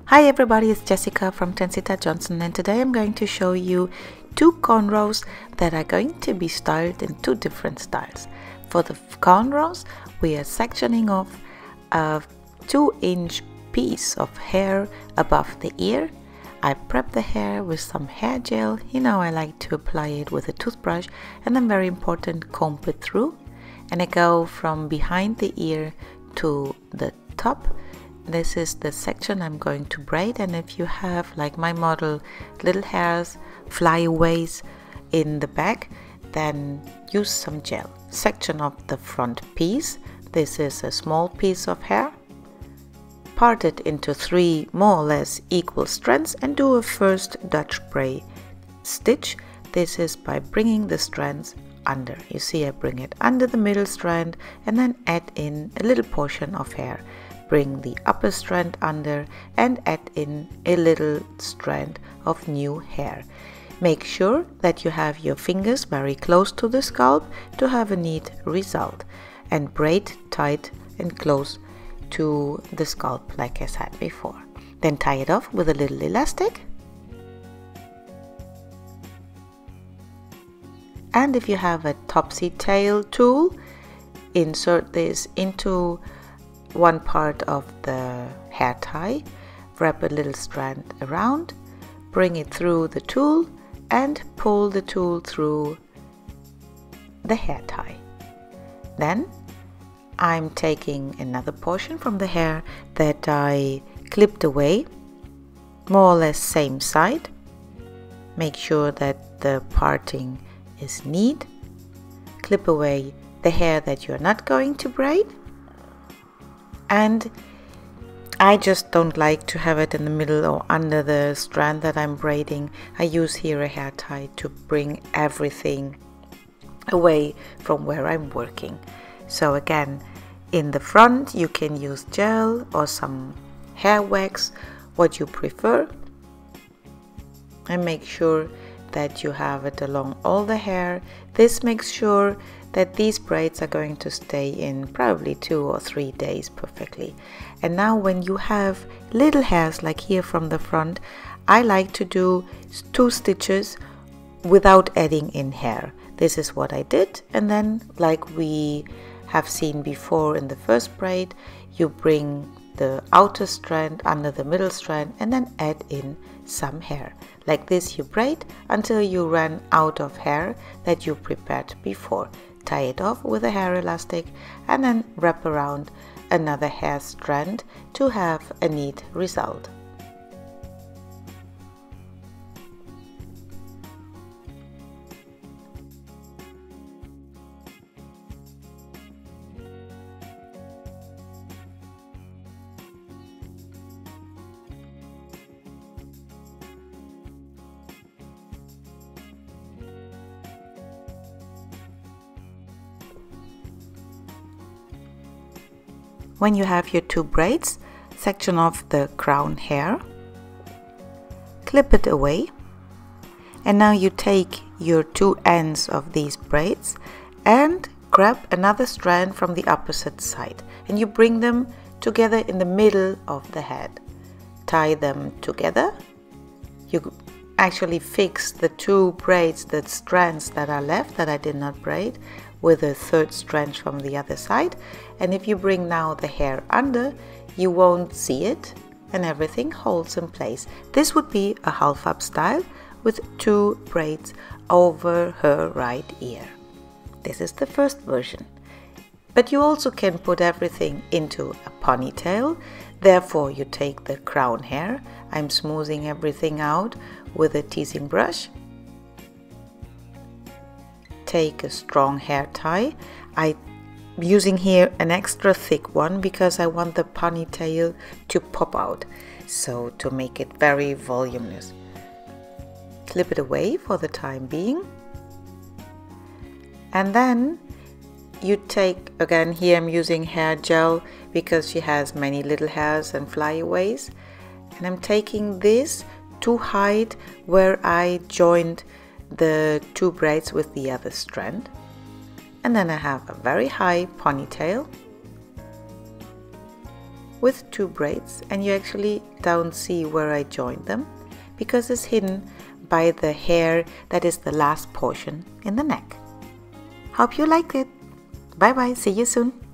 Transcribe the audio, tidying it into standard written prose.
Hi everybody, it's Jessica from Tensita Johnson, and today I'm going to show you two cornrows that are going to be styled in two different styles. For the cornrows, we are sectioning off a 2-inch piece of hair above the ear. I prep the hair with some hair gel. You know, I like to apply it with a toothbrush, and then very important, comb it through. And I go from behind the ear to the top. This is the section I'm going to braid, and if you have, like my model, little hairs, flyaways in the back, then use some gel. Section of the front piece. This is a small piece of hair. Part it into 3 more or less equal strands and do a first Dutch braid stitch. This is by bringing the strands under. You see, I bring it under the middle strand and then add in a little portion of hair. Bring the upper strand under and add in a little strand of new hair. Make sure that you have your fingers very close to the scalp to have a neat result, and braid tight and close to the scalp like I said before. Then tie it off with a little elastic, and if you have a topsy tail tool, insert this into one part of the hair tie, wrap a little strand around, bring it through the tool and pull the tool through the hair tie. Then I'm taking another portion from the hair that I clipped away, more or less same side. Make sure that the parting is neat. Clip away the hair that you're not going to braid. And I just don't like to have it in the middle or under the strand that I'm braiding. I use here a hair tie to bring everything away from where I'm working. So again, in the front you can use gel or some hair wax, what you prefer, and make sure that you have it along all the hair. This makes sure that these braids are going to stay in probably 2 or 3 days perfectly. And now when you have little hairs like here from the front, I like to do 2 stitches without adding in hair. This is what I did, and then like we have seen before in the first braid, you bring the outer strand under the middle strand and then add in some hair. Like this you braid until you run out of hair that you prepared before. Tie it off with a hair elastic and then wrap around another hair strand to have a neat result. When you have your 2 braids, section off the crown hair, clip it away, and now you take your 2 ends of these braids and grab another strand from the opposite side, and you bring them together in the middle of the head. Tie them together. You actually fix the 2 braids, the strands that are left that I did not braid, with a 3rd strand from the other side, and if you bring now the hair under, you won't see it and everything holds in place. This would be a half up style with 2 braids over her right ear. This is the first version. But you also can put everything into a ponytail. Therefore you take the crown hair. I'm smoothing everything out with a teasing brush. Take a strong hair tie. I'm using here an extra thick one because I want the ponytail to pop out, so to make it very voluminous. Clip it away for the time being, and then you take, again here I'm using hair gel because she has many little hairs and flyaways, and I'm taking this to hide where I joined the 2 braids with the other strand, and then I have a very high ponytail with 2 braids, and you actually don't see where I joined them because it's hidden by the hair that is the last portion in the neck. Hope you liked it. Bye bye, see you soon.